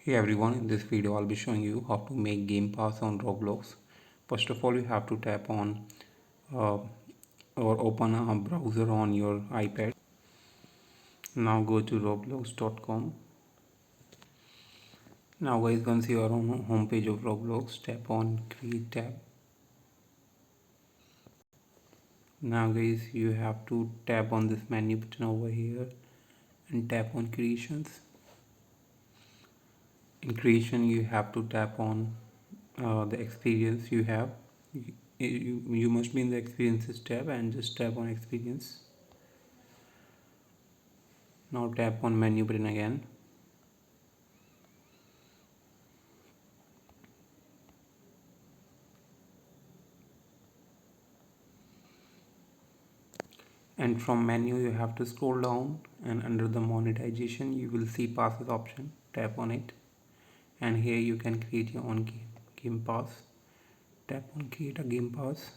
Hey everyone, in this video I'll be showing you how to make Gamepass on Roblox. First of all, you have to tap on uh, or open a browser on your iPad. Now go to roblox.com. Now guys, once you are on the home page of Roblox, tap on create tab. Now guys, you have to tap on this menu button over here and tap on creations. In creation you have to tap on the experience you have. You must be in the experiences tab and just tap on experience. Now tap on menu button again. And from menu you have to scroll down, and under the monetization you will see passes option. Tap on it, and here you can create your own game pass. Tap on create a game pass,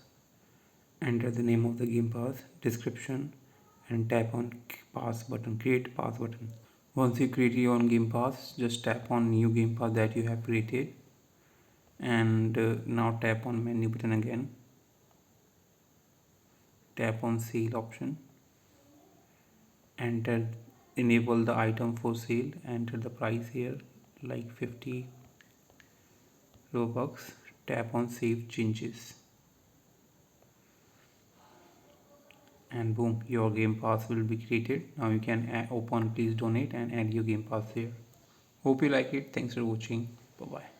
enter the name of the game pass, description, and tap on pass button, create pass button. Once you create your own game pass, just tap on new game pass that you have created, and now tap on menu button again. Tap on sale option, enter, enable the item for sale, enter the price here like 50 Robux. Tap on save changes, and boom, your game pass will be created. Now you can open please donate and add your game pass here. Hope you like it. Thanks for watching. Bye bye.